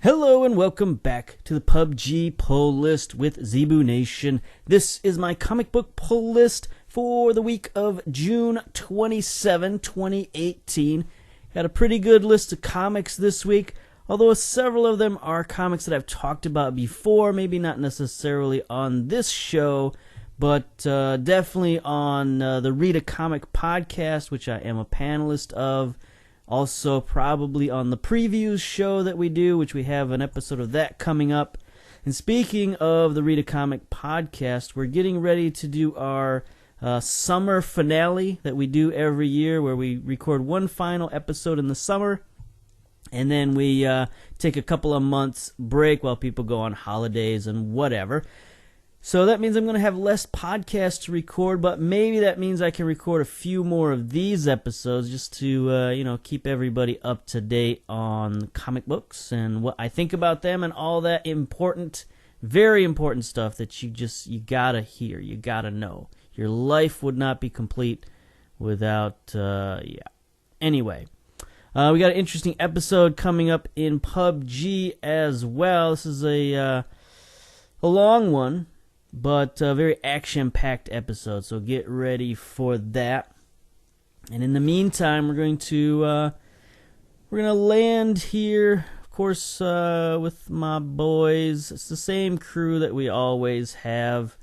Hello and welcome back to the Pubg pull list with Zebu Nation. This is my comic book pull list for the week of June 27, 2018. Got a pretty good list of comics this week, although several of them are comics that I've talked about before, maybe not necessarily on this show, but definitely on the Read a Comic podcast, which I am a panelist of. Also, probably on the previews show that we do, which we have an episode of that coming up. And speaking of the Read a Comic podcast, we're getting ready to do our summer finale that we do every year, where we record one final episode in the summer, and then we take a couple of months break while people go on holidays and whatever. So that means I'm going to have less podcasts to record, but maybe that means I can record a few more of these episodes just to, keep everybody up to date on comic books and what I think about them and all that important, very important stuff that you gotta hear, you gotta know. Your life would not be complete without, Anyway, we got an interesting episode coming up in Pubg as well. This is a long one, but a very action-packed episode, so get ready for that. And in the meantime, we're going to land here, of course, with my boys. It's the same crew that we always have,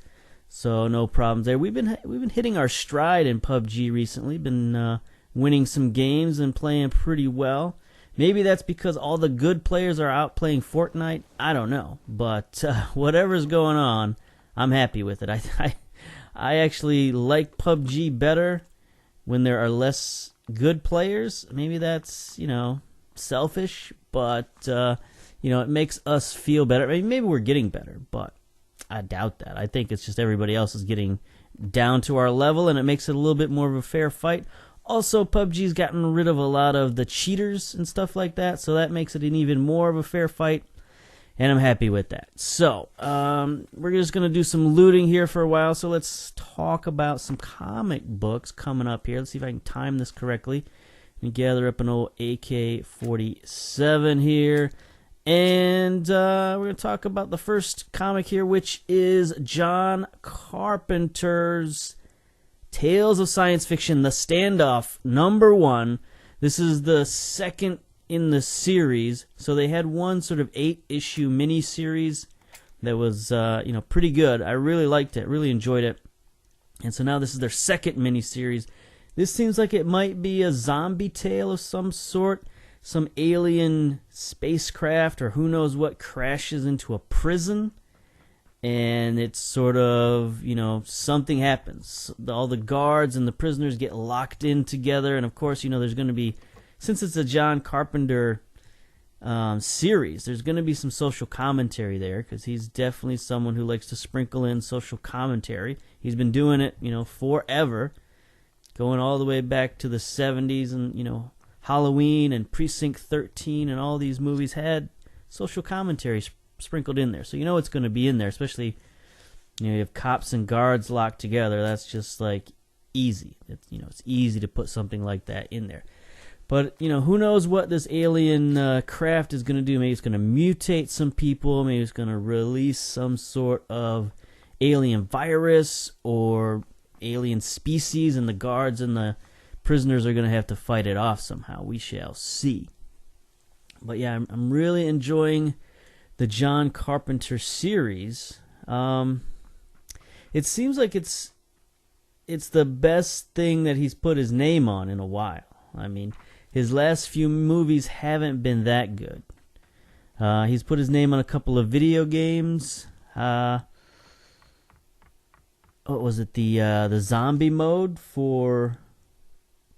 so no problems there. We've been hitting our stride in Pubg recently. Been winning some games and playing pretty well. Maybe that's because all the good players are out playing Fortnite. I don't know, but whatever's going on, I'm happy with it. I actually like Pubg better when there are less good players. Maybe that's, selfish, but, it makes us feel better. I mean, maybe we're getting better, but I doubt that. I think it's just everybody else is getting down to our level, and it makes it a little bit more of a fair fight. Also, Pubg's gotten rid of a lot of the cheaters and stuff like that, so that makes it an even more of a fair fight. And I'm happy with that. So, we're just going to do some looting here for a while. So let's talk about some comic books coming up here. Let's see if I can time this correctly. And gather up an old AK-47 here. And we're going to talk about the first comic here, which is John Carpenter's Tales of Science Fiction, The Standoff, #1. This is the second in the series, so they had one sort of 8-issue mini-series that was, pretty good. I really liked it, really enjoyed it. And so now this is their second mini-series. This seems like it might be a zombie tale of some sort. Some alien spacecraft or who knows what crashes into a prison. And it's sort of, something happens. All the guards and the prisoners get locked in together. And of course, there's going to be, since it's a John Carpenter series, there's going to be some social commentary there, because he's definitely someone who likes to sprinkle in social commentary. He's been doing it, forever, going all the way back to the 70s, and, Halloween and Precinct 13 and all these movies had social commentary sprinkled in there. So it's going to be in there, especially, you have cops and guards locked together. That's just, easy. It's easy to put something like that in there. But, who knows what this alien craft is going to do. Maybe it's going to mutate some people. Maybe it's going to release some sort of alien virus or alien species, and the guards and the prisoners are going to have to fight it off somehow. We shall see. But, yeah, I'm really enjoying the John Carpenter series. It seems like it's the best thing that he's put his name on in a while. I mean, his last few movies haven't been that good. He's put his name on a couple of video games. What was it? The zombie mode for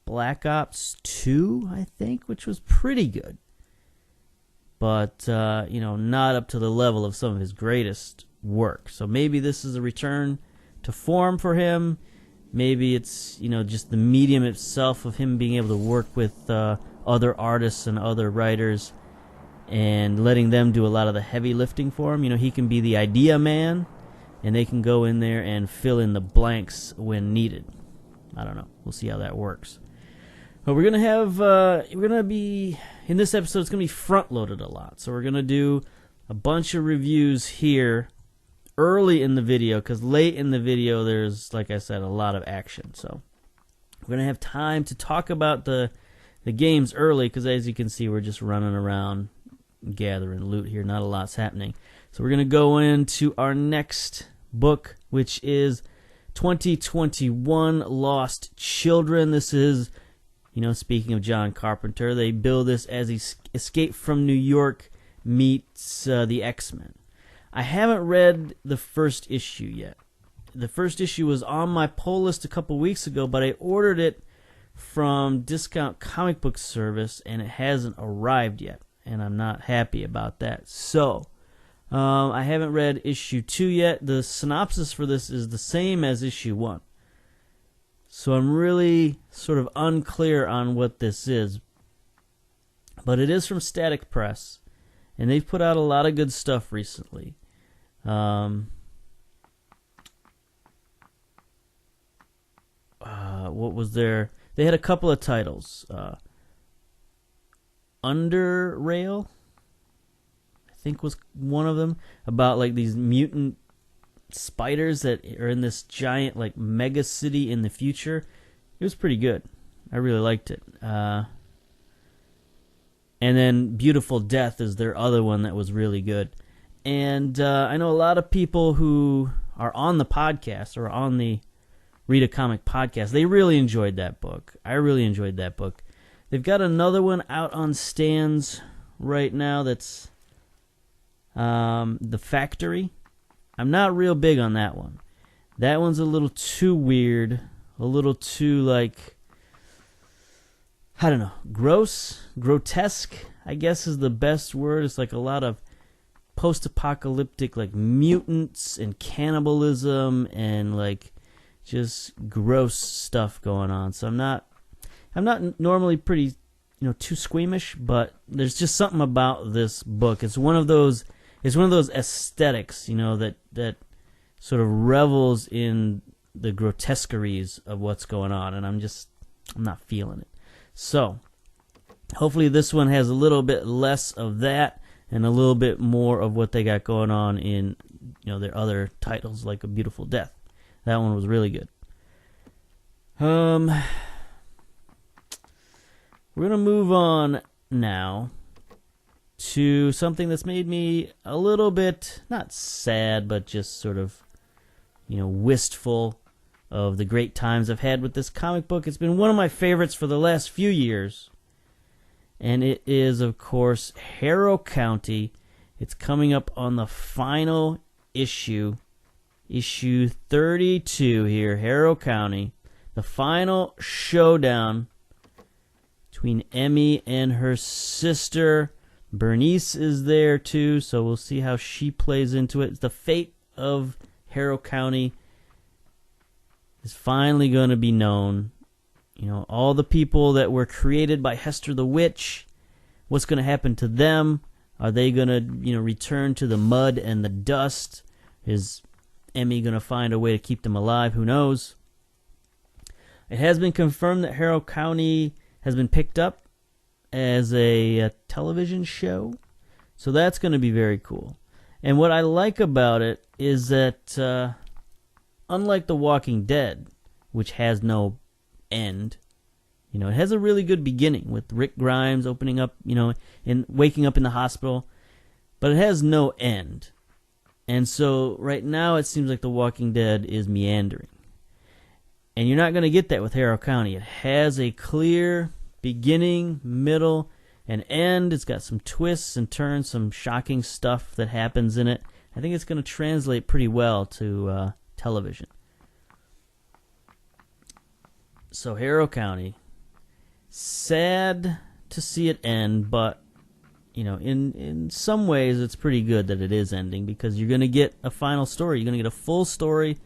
Black Ops 2, I think, which was pretty good. But, not up to the level of some of his greatest work. So maybe this is a return to form for him. Maybe it's, just the medium itself of him being able to work with other artists and other writers and letting them do a lot of the heavy lifting for him. He can be the idea man, and they can go in there and fill in the blanks when needed. I don't know. We'll see how that works. But we're gonna be in this episode. It's gonna be front loaded a lot, so we're gonna do a bunch of reviews here early in the video, because late in the video there's, like I said, a lot of action. So we're gonna have time to talk about the games early, because as you can see, we're just running around gathering loot here. Not a lot's happening. So we're gonna go into our next book, which is 2021 Lost Children. This is, speaking of John Carpenter, they bill this as Escape from New York meets the X-Men. I haven't read the first issue yet. The first issue was on my pull list a couple weeks ago, but I ordered it from Discount Comic Book Service, and it hasn't arrived yet, and I'm not happy about that. So, I haven't read issue 2 yet. The synopsis for this is the same as issue 1. So I'm really sort of unclear on what this is. But it is from Static Press, and they've put out a lot of good stuff recently. What was there? They had a couple of titles. Under Rail, I think, was one of them, about like these mutant spiders that are in this giant like mega city in the future. It was pretty good. I really liked it. And then Beautiful Death is their other one that was really good. And I know a lot of people who are on the podcast or on the Read a Comic podcast, they really enjoyed that book. I really enjoyed that book. They've got another one out on stands right now that's The Factory. I'm not real big on that one. That one's a little too weird, a little too, like, I don't know, grotesque, I guess is the best word. It's like a lot of post-apocalyptic, like, mutants and cannibalism and, like, just gross stuff going on. So I'm not normally pretty, too squeamish, but there's just something about this book. It's one of those aesthetics, that sort of revels in the grotesqueries of what's going on, and I'm not feeling it. So hopefully this one has a little bit less of that and a little bit more of what they got going on in, their other titles, like A Beautiful Death. That one was really good. We're going to move on now to something that's made me a little bit, not sad, but just sort of, wistful of the great times I've had with this comic book. It's been one of my favorites for the last few years. And it is, of course, Harrow County. It's coming up on the final issue 32 here, Harrow County. The final showdown between Emmy and her sister. Bernice is there too, so we'll see how she plays into it. The fate of Harrow County is finally going to be known. All the people that were created by Hester the Witch, what's going to happen to them? Are they going to, return to the mud and the dust? Is Emmy going to find a way to keep them alive? Who knows? It has been confirmed that Harrow County has been picked up as a television show, so that's going to be very cool. And what I like about it is that unlike The Walking Dead, which has no end, it has a really good beginning with Rick Grimes opening up, and waking up in the hospital, but it has no end. And so right now it seems like The Walking Dead is meandering. And you're not going to get that with Harrow County. It has a clear beginning, middle, and end. It's got some twists and turns, some shocking stuff that happens in it. I think it's going to translate pretty well to television. So Harrow County, sad to see it end, but in some ways it's pretty good that it is ending, because you're going to get a final story. You're going to get a full story,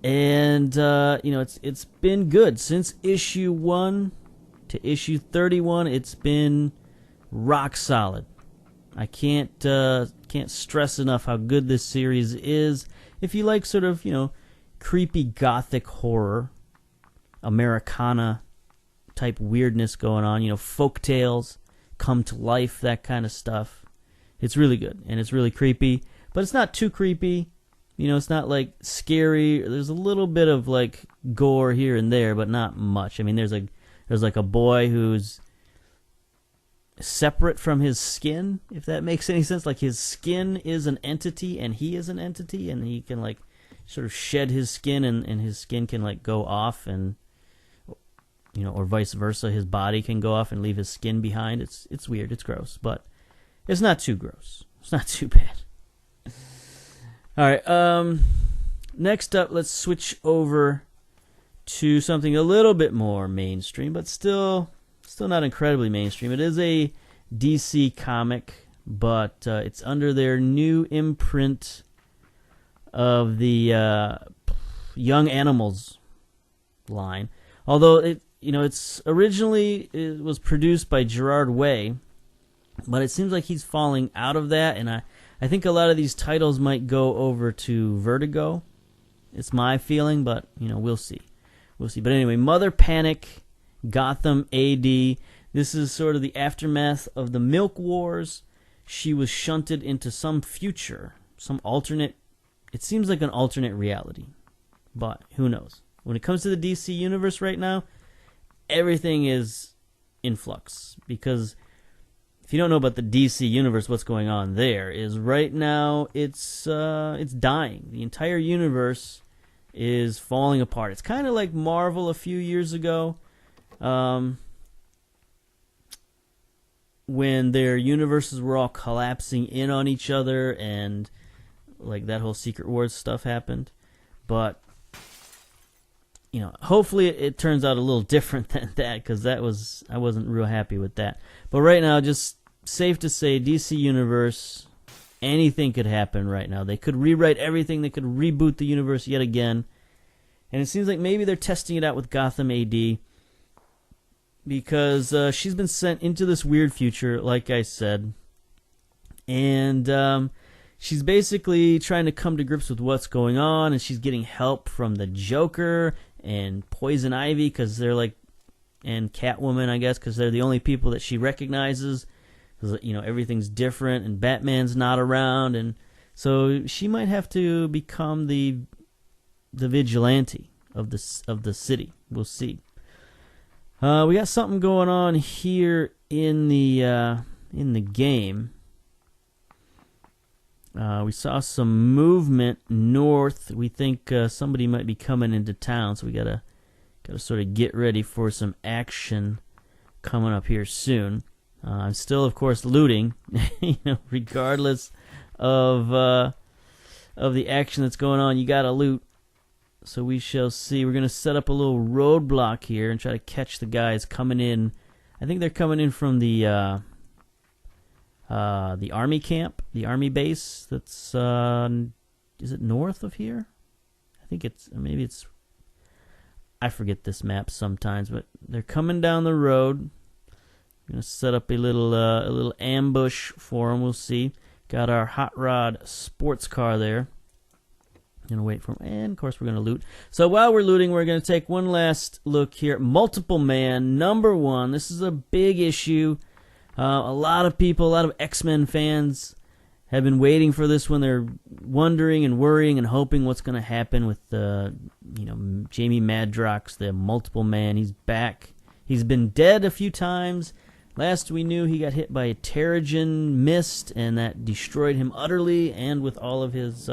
and it's been good since issue 1 to issue 31. It's been rock solid. I can't stress enough how good this series is. If you like sort of creepy gothic horror, Americana type weirdness going on. You know, folk tales come to life, that kind of stuff. It's really good, and it's really creepy, but it's not too creepy. You know, it's not like scary. There's a little bit of like gore here and there, but not much. I mean, there's like a boy who's separate from his skin, if that makes any sense. Like his skin is an entity and he is an entity, and he can like sort of shed his skin, and his skin can like go off, and you know, or vice versa, his body can go off and leave his skin behind. It's weird, it's gross, but it's not too gross. It's not too bad. All right, next up, let's switch over to something a little bit more mainstream, but still not incredibly mainstream. It is a DC comic, but it's under their new imprint of the Young Animals line. Although it was produced by Gerard Way, but it seems like he's falling out of that, and I think a lot of these titles might go over to Vertigo. It's my feeling, but you know, we'll see. But anyway, Mother Panic, Gotham AD. This is sort of the aftermath of the Milk Wars. She was shunted into some future, some alternate. It seems like an alternate reality, but who knows? When it comes to the DC universe right now, everything is in flux, because if you don't know about the DC universe, what's going on there is right now it's dying. The entire universe is falling apart. It's kind of like Marvel a few years ago, when their universes were all collapsing in on each other, and like that whole Secret Wars stuff happened. But you know, hopefully it turns out a little different than that, because I wasn't real happy with that. But right now, just safe to say, DC Universe, anything could happen right now. They could rewrite everything. They could reboot the universe yet again. And it seems like maybe they're testing it out with Gotham AD, because she's been sent into this weird future, like I said. And she's basically trying to come to grips with what's going on, and she's getting help from the Joker and Poison Ivy, because they're like, and Catwoman, I guess, because they're the only people that she recognizes. Because, you know, everything's different, and Batman's not around, and so she might have to become the vigilante of the city. We'll see. We got something going on here in the game. We saw some movement north. We think somebody might be coming into town, so we gotta sort of get ready for some action coming up here soon. I'm still, of course, looting, you know, regardless of the action that's going on. You gotta loot. So we shall see. We're gonna set up a little roadblock here and try to catch the guys coming in. I think they're coming in from the army camp, the army base. That's is it north of here? I think maybe it's. I forget this map sometimes, but they're coming down the road. I'm gonna set up a little ambush for them. We'll see. Got our hot rod sports car there. Gonna wait for them, and of course we're gonna loot. So while we're looting, we're gonna take one last look here. Multiple Man #1. This is a big issue. A lot of people, a lot of X-Men fans have been waiting for this one. They're wondering and worrying and hoping what's going to happen with Jamie Madrox, the Multiple Man. He's back. He's been dead a few times. Last we knew, he got hit by a Terrigen mist, and that destroyed him utterly, and with all of his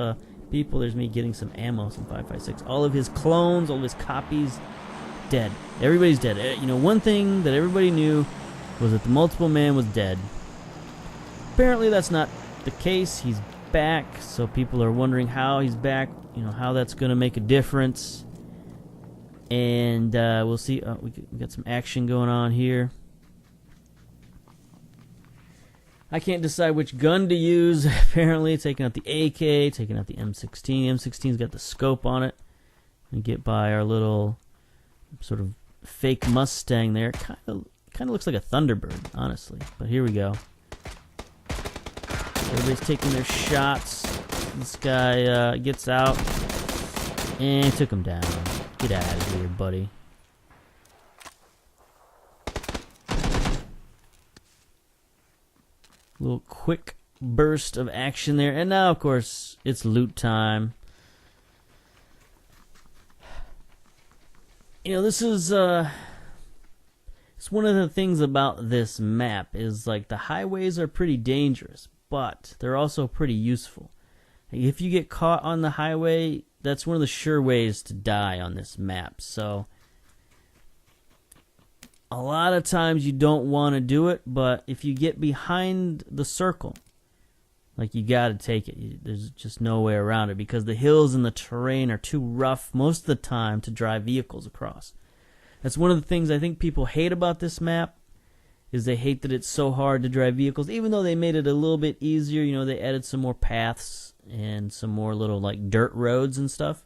people. There's me getting some ammo, some 5.56. All of his clones, all of his copies, dead. Everybody's dead. You know, one thing that everybody knew was that the Multiple Man was dead. Apparently that's not the case. He's back, so people are wondering how he's back, you know, how that's going to make a difference. And we'll see. We got some action going on here. I can't decide which gun to use, apparently. Taking out the AK, taking out the M16. M16's got the scope on it. And get by our little sort of fake Mustang there. Kind of looks like a Thunderbird, honestly. But here we go. Everybody's taking their shots. This guy gets out. And took him down. Get out of here, buddy. Little quick burst of action there. And now, of course, it's loot time. You know, this is it's one of the things about this map is like the highways are pretty dangerous, but they're also pretty useful. If you get caught on the highway, that's one of the sure ways to die on this map. So a lot of times you don't want to do it, but if you get behind the circle, like, you got to take it. There's just no way around it because the hills and the terrain are too rough most of the time to drive vehicles across. That's one of the things I think people hate about this map, is they hate that it's so hard to drive vehicles, even though they made it a little bit easier. You know, they added some more paths and some more little, like, dirt roads and stuff.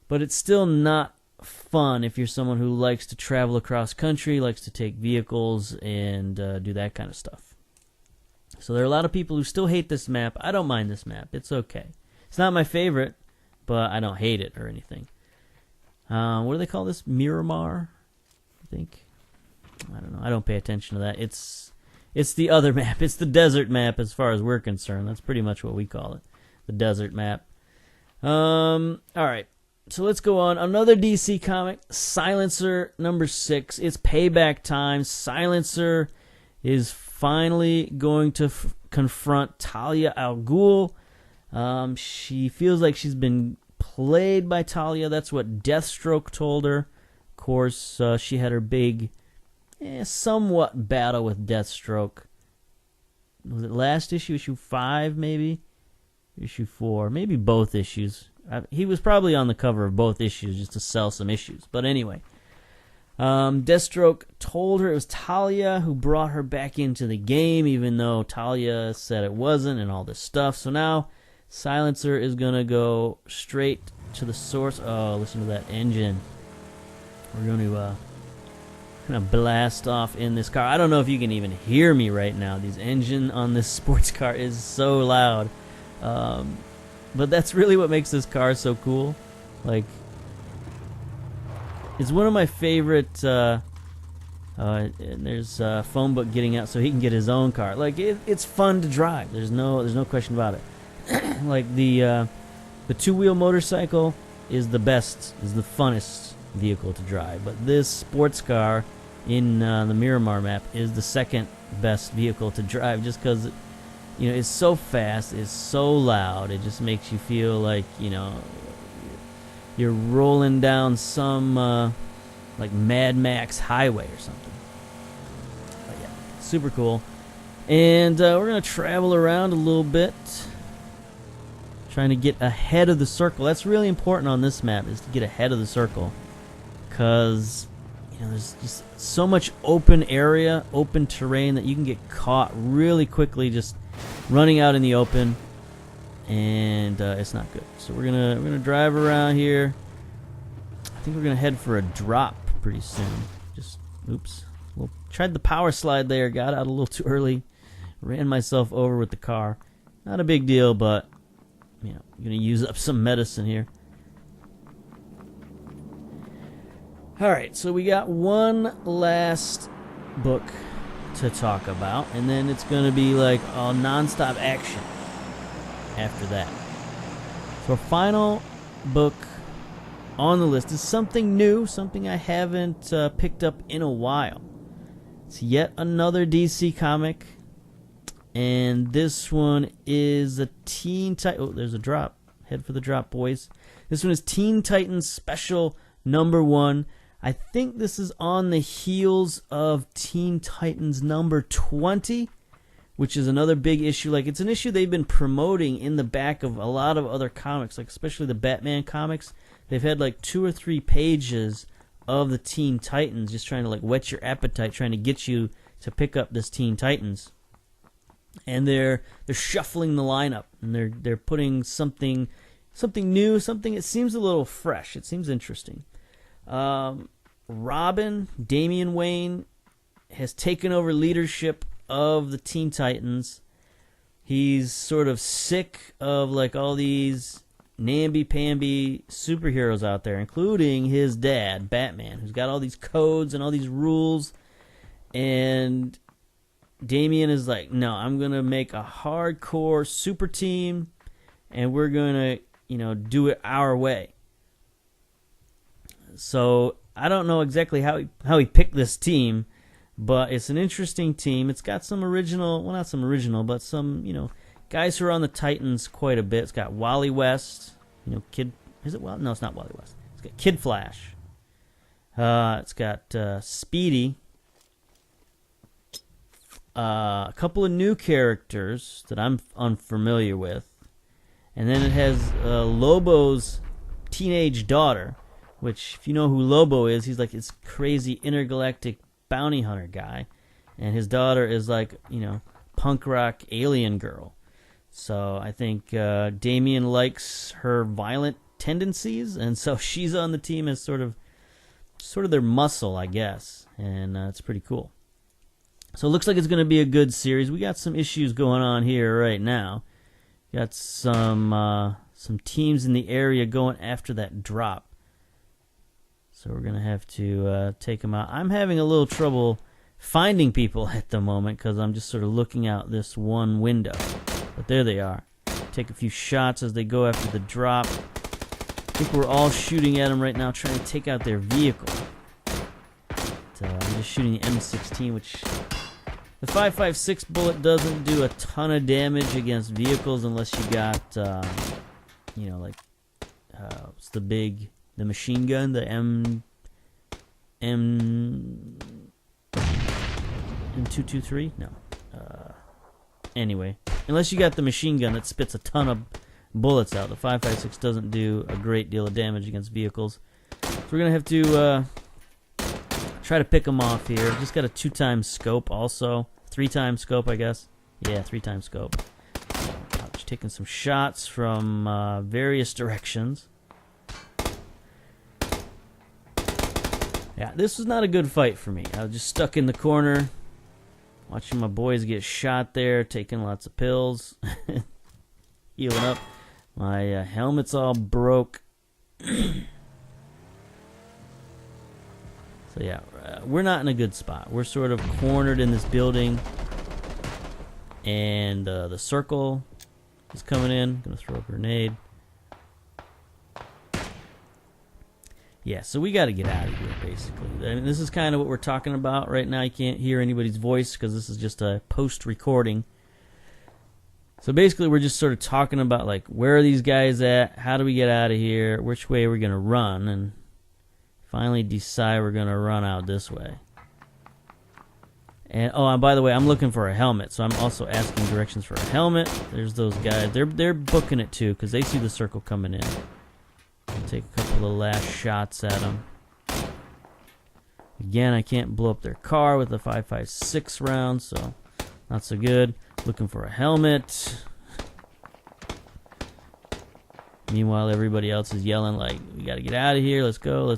But it's still not fun if you're someone who likes to travel across country, likes to take vehicles and do that kind of stuff. So there are a lot of people who still hate this map. I don't mind this map. It's okay. It's not my favorite, but I don't hate it or anything. What do they call this? Miramar, I think. I don't know. I don't pay attention to that. It's the other map. It's the desert map as far as we're concerned. That's pretty much what we call it. The desert map. All right. So let's go on. Another DC comic, Silencer number 6. It's payback time. Silencer is finally going to confront Talia al Ghul. She feels like she's been played by Talia. That's what Deathstroke told her. Of course, she had her big, somewhat battle with Deathstroke. Was it last issue? Issue 5, maybe? Issue 4. Maybe both issues. He was probably on the cover of both issues just to sell some issues. But anyway, Deathstroke told her it was Talia who brought her back into the game, even though Talia said it wasn't and all this stuff. So now Silencer is going to go straight to the source. Oh, listen to that engine. We're going to blast off in this car. I don't know if you can even hear me right now. This engine on this sports car is so loud. But that's really what makes this car so cool. Like, it's one of my favorite. And there's Phone Book getting out so he can get his own car. Like, it's fun to drive. There's no question about it. Like the two-wheel motorcycle is the best, is the funnest vehicle to drive. But this sports car in the Miramar map is the second best vehicle to drive, just because it's so fast, it's so loud. It just makes you feel like you're rolling down some like Mad Max highway or something. But yeah, super cool. And we're gonna travel around a little bit, trying to get ahead of the circle. That's really important on this map, is to get ahead of the circle, because there's just so much open area, open terrain, that you can get caught really quickly just running out in the open, and it's not good. So we're gonna drive around here. I think we're gonna head for a drop pretty soon. Just oops, tried the power slide there, got out a little too early, ran myself over with the car. Not a big deal, but I'm gonna use up some medicine here. Alright, so we got one last book to talk about, and then it's going to be like non-stop action after that. So our final book on the list is something new, something I haven't picked up in a while. It's yet another DC comic, and this one is a Teen Titans. Oh, there's a drop. Head for the drop, boys. This one is Teen Titans Special number 1. I think this is on the heels of Teen Titans number 20, which is another big issue. Like, it's an issue they've been promoting in the back of a lot of other comics, like especially the Batman comics. They've had like 2 or 3 pages of the Teen Titans, just trying to like whet your appetite, trying to get you to pick up this Teen Titans. And they're shuffling the lineup, and they're putting something new, something that seems a little fresh. It seems interesting. Robin, Damian Wayne, has taken over leadership of the Teen Titans. He's sort of sick of like all these namby-pamby superheroes out there, including his dad, Batman, who's got all these codes and all these rules, and Damian is like, no, I'm going to make a hardcore super team, and we're going to, do it our way. So I don't know exactly how he picked this team, but it's an interesting team. It's got some original, well, not some original, but some, guys who are on the Titans quite a bit. It's got Wally West, Kid, is it Wally? No, it's not Wally West. It's got Kid Flash. It's got Speedy. A couple of new characters that I'm unfamiliar with. And then it has Lobo's teenage daughter, which, if you know who Lobo is, he's like this crazy intergalactic bounty hunter guy. And his daughter is like, punk rock alien girl. So I think Damian likes her violent tendencies, and so she's on the team as sort of their muscle, I guess. And it's pretty cool. So it looks like it's going to be a good series. We got some issues going on here right now. Got some teams in the area going after that drop. So we're going to have to take them out. I'm having a little trouble finding people at the moment because I'm just sort of looking out this one window. But there they are. Take a few shots as they go after the drop. I think we're all shooting at them right now, trying to take out their vehicle. I'm just shooting the M16, which the 5.56 bullet doesn't do a ton of damage against vehicles unless you got, what's the machine gun, the M223? No. Anyway, unless you got the machine gun that spits a ton of bullets out, the 5.56 doesn't do a great deal of damage against vehicles. So we're going to have to try to pick them off here. Just got a 2x scope also. 3x scope, I guess. Yeah, 3x scope. Just taking some shots from various directions. Yeah, this was not a good fight for me. I was just stuck in the corner, watching my boys get shot there, taking lots of pills, healing up. My helmet's all broke. So yeah, we're not in a good spot. We're sort of cornered in this building, and the circle is coming in. Gonna throw a grenade. Yeah, so we got to get out of here, basically. I mean, this is kind of what we're talking about right now. You can't hear anybody's voice because this is just a post-recording. So basically, we're just sort of talking about, like, where are these guys at? How do we get out of here? Which way are we going to run? And finally decide we're going to run out this way. And by the way, I'm looking for a helmet, so I'm also asking directions for a helmet. There's those guys. They're booking it, too, because they see the circle coming in. Take a couple of last shots at them. Again, I can't blow up their car with a 5.56 round, so not so good. Looking for a helmet. Meanwhile, everybody else is yelling like, we gotta get out of here, let's go,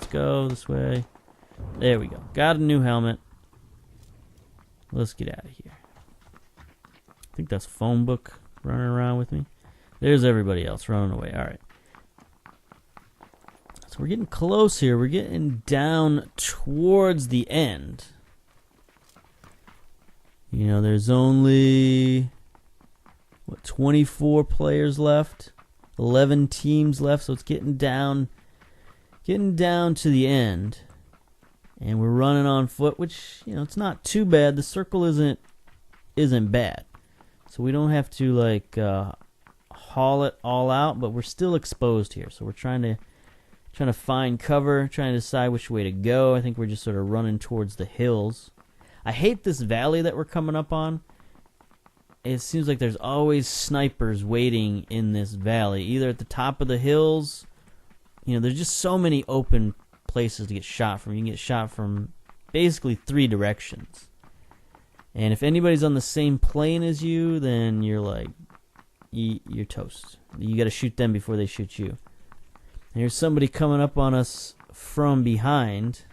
this way. There we go. Got a new helmet. Let's get out of here. I think that's phone book running around with me. There's everybody else running away. Alright. So we're getting close here. We're getting down towards the end. You know, there's only, 24 players left? 11 teams left, so it's getting down to the end. And we're running on foot, which, it's not too bad. The circle isn't bad. So we don't have to, like, haul it all out, but we're still exposed here. So we're trying to find cover, trying to decide which way to go. I think we're just sort of running towards the hills. I hate this valley that we're coming up on. It seems like there's always snipers waiting in this valley, either at the top of the hills. There's just so many open places to get shot from. You can get shot from basically 3 directions. And if anybody's on the same plane as you, then you're like, you're toast. You got to shoot them before they shoot you. Here's somebody coming up on us from behind.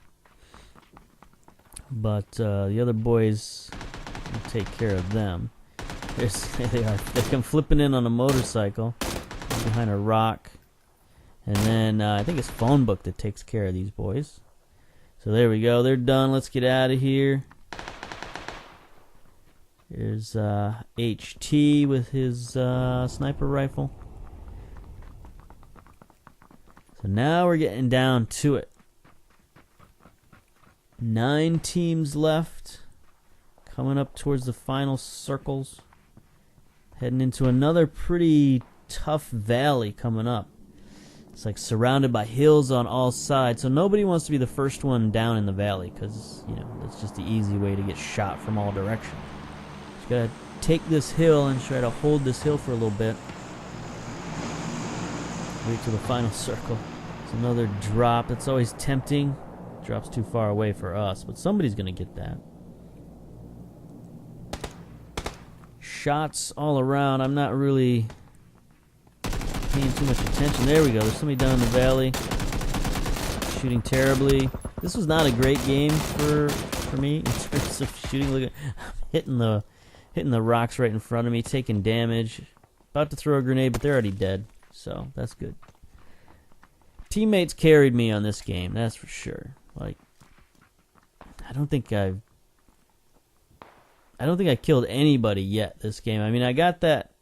But the other boys will take care of them. There they are. They come flipping in on a motorcycle behind a rock. And then I think it's phone book that takes care of these boys. So there we go. They're done. Let's get out of here. Here's HT with his sniper rifle. So now we're getting down to it. 9 teams left. Coming up towards the final circles. Heading into another pretty tough valley coming up. It's like surrounded by hills on all sides. So nobody wants to be the first one down in the valley, because, you know, that's just the easy way to get shot from all directions. Just gotta take this hill and try to hold this hill for a little bit. Wait till the final circle. It's another drop. It's always tempting. Drops too far away for us, but somebody's gonna get that. Shots all around. I'm not really paying too much attention. There we go. There's somebody down in the valley shooting terribly. This was not a great game for me in terms of shooting. Look at, I'm hitting the rocks right in front of me, taking damage. About to throw a grenade, but they're already dead, so that's good. Teammates carried me on this game, that's for sure. Like, I don't think I killed anybody yet this game. I mean, I got that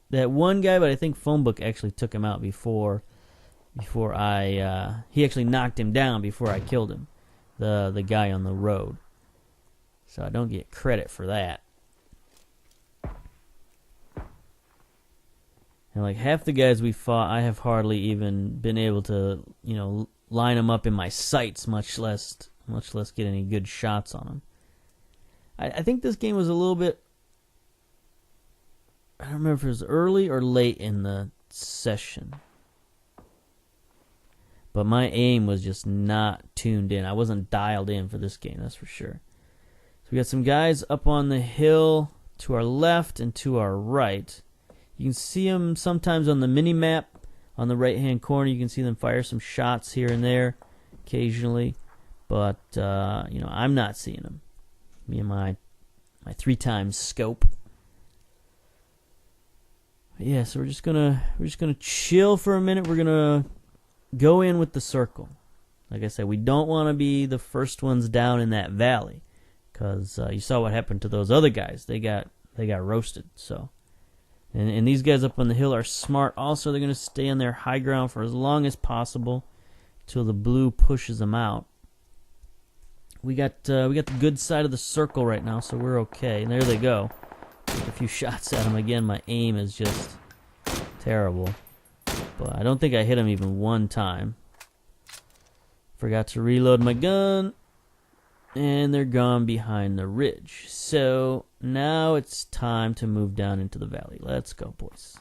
one guy, but I think Phonebook actually took him out before he actually knocked him down before I killed him. The guy on the road. So I don't get credit for that. And like half the guys we fought, I have hardly even been able to, you know, line them up in my sights, much less get any good shots on them. I think this game was a little bit, I don't remember if it was early or late in the session. But my aim was just not tuned in. I wasn't dialed in for this game, that's for sure. So we got some guys up on the hill to our left and to our right. You can see them sometimes on the mini-map on the right-hand corner. You can see them fire some shots here and there occasionally. But, you know, I'm not seeing them. Me and my 3x scope. But yeah, so we're just gonna chill for a minute. We're gonna go in with the circle. Like I said, we don't want to be the first ones down in that valley, because you saw what happened to those other guys. They got roasted. So, and these guys up on the hill are smart. Also, they're gonna stay on their high ground for as long as possible till the blue pushes them out. We got the good side of the circle right now, so we're okay. And there they go. Take a few shots at them again. My aim is just terrible, but I don't think I hit him even one time. Forgot to reload my gun, and they're gone behind the ridge. So now it's time to move down into the valley. Let's go, boys.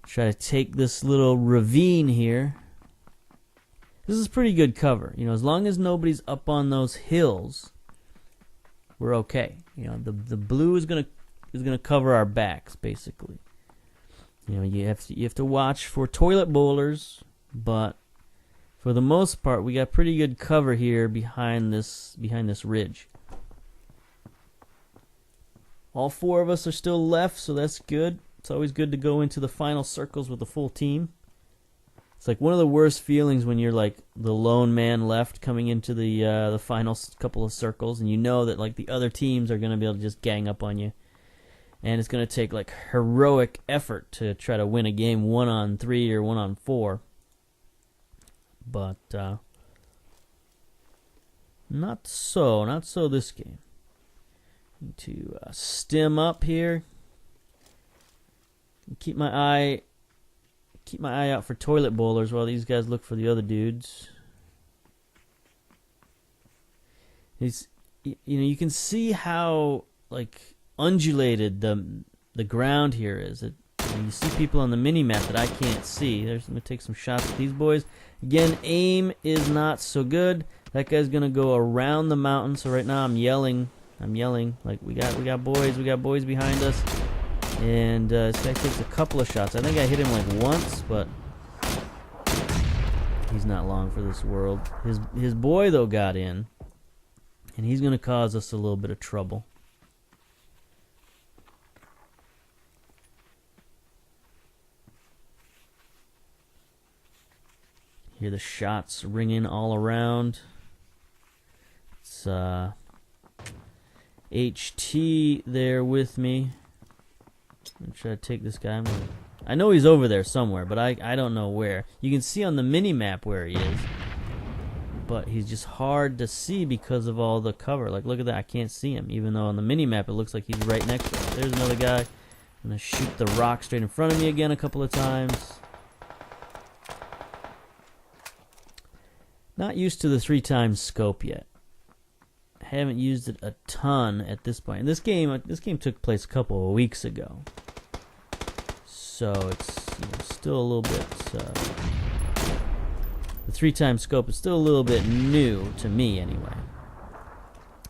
Try to take this little ravine here. This is pretty good cover. You know, as long as nobody's up on those hills, we're okay. You know, the blue is gonna cover our backs basically. You know, you have to watch for toilet bowlers, but for the most part, we got pretty good cover here behind this ridge. All 4 of us are still left, so that's good. It's always good to go into the final circles with a full team. It's like one of the worst feelings when you're like the lone man left coming into the final couple of circles, and you know that like the other teams are going to be able to just gang up on you, and it's going to take like heroic effort to try to win a game 1-on-3 or 1-on-4. But not so this game. Need to stem up here. Keep my eye out for toilet bowlers while these guys look for the other dudes. You know, you can see how like undulated the ground here is. You see people on the mini map that I can't see. I'm gonna take some shots at these boys. Again, aim is not so good. That guy's gonna go around the mountain. So right now I'm yelling like we got boys behind us. And this guy takes a couple of shots. I think I hit him like once, but he's not long for this world. His boy though got in, and he's gonna cause us a little bit of trouble. Hear the shots ringing all around. this HT there with me. I'm gonna try to take this guy. I know he's over there somewhere, but I don't know where. You can see on the mini map where he is, but he's just hard to see because of all the cover. Like, look at that, I can't see him, even though on the mini map it looks like he's right next to us. There's another guy. I'm gonna shoot the rock straight in front of me again a couple of times. Not used to the 3x scope yet. Haven't used it a ton at this point. And this game took place a couple of weeks ago, so it's still a little bit. The 3x scope is still a little bit new to me, anyway.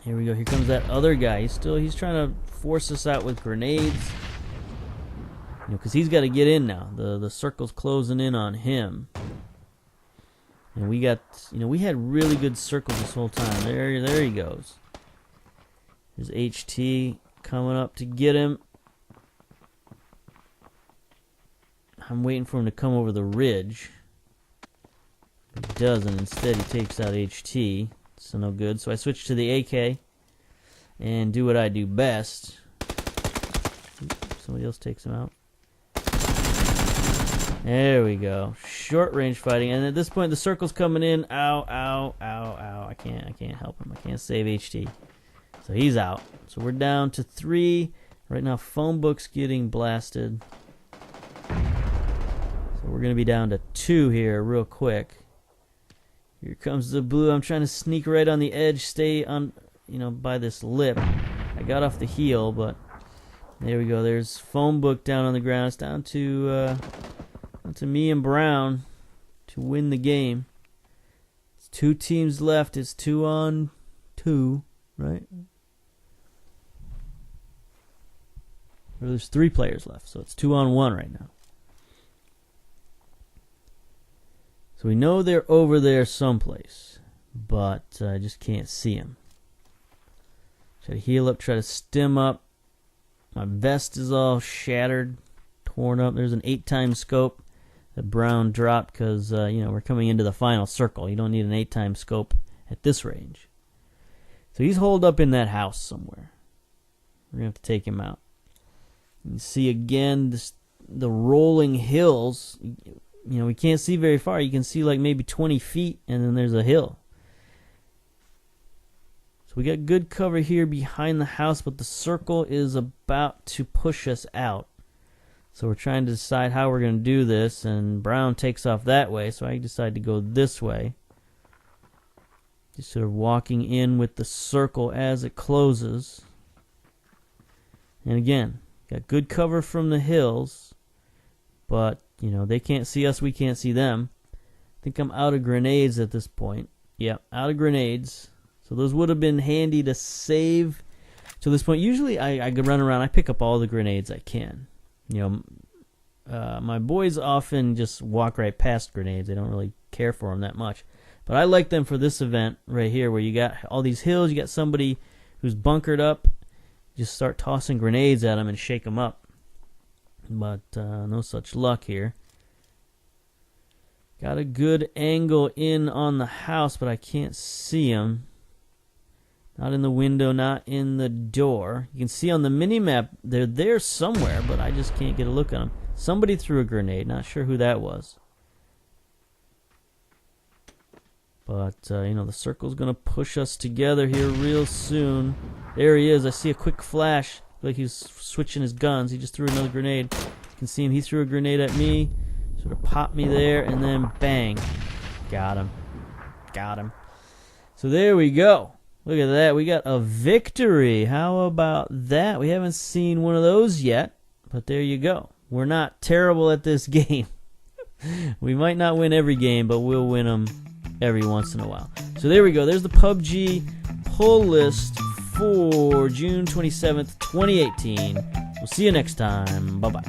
Here we go. Here comes that other guy. He's trying to force us out with grenades. Because he's got to get in now. The circle's closing in on him. And we got, we had really good circles this whole time. There he goes. There's HT coming up to get him. I'm waiting for him to come over the ridge. He doesn't. Instead, he takes out HT. So no good. So I switch to the AK and do what I do best. Somebody else takes him out. There we go. Short range fighting, and at this point the circle's coming in. Ow, ow, ow, ow. I can't help him. I can't save HT. So he's out. So we're down to 3. Right now phone book's getting blasted. So we're gonna be down to 2 here real quick. Here comes the blue. I'm trying to sneak right on the edge, stay on by this lip. I got off the heel, but there we go. There's phone book down on the ground. It's down to me and Brown to win the game. It's 2 teams left. It's 2 on 2, right? Or there's 3 players left, so it's 2 on 1 right now. So we know they're over there someplace, but I just can't see them. Try to heal up, try to stim up. My vest is all shattered, torn up. There's an 8x scope that Brown dropped because, we're coming into the final circle. You don't need an 8x scope at this range. So he's holed up in that house somewhere. We're going to have to take him out. You see again the rolling hills. We can't see very far. You can see like maybe 20 feet, and then there's a hill. So we got good cover here behind the house, but the circle is about to push us out. So we're trying to decide how we're going to do this, and Brown takes off that way, so I decide to go this way. Just sort of walking in with the circle as it closes. And again, got good cover from the hills, but, they can't see us, we can't see them. I think I'm out of grenades at this point. Yep, out of grenades. So those would have been handy to save to this point. Usually I run around, I pick up all the grenades I can. My boys often just walk right past grenades. They don't really care for them that much. But I like them for this event right here where you got all these hills, you got somebody who's bunkered up. Just start tossing grenades at them and shake them up. But no such luck here. Got a good angle in on the house, but I can't see him. Not in the window, not in the door. You can see on the mini-map, they're there somewhere, but I just can't get a look at them. Somebody threw a grenade. Not sure who that was. But, the circle's going to push us together here real soon. There he is. I see a quick flash. Like he's switching his guns. He just threw another grenade. You can see him. He threw a grenade at me. Sort of popped me there, and then bang. Got him. Got him. So there we go. Look at that. We got a victory. How about that? We haven't seen one of those yet, but there you go. We're not terrible at this game. We might not win every game, but we'll win them every once in a while. So there we go. There's the PUBG pull list for June 27th, 2018. We'll see you next time. Bye-bye.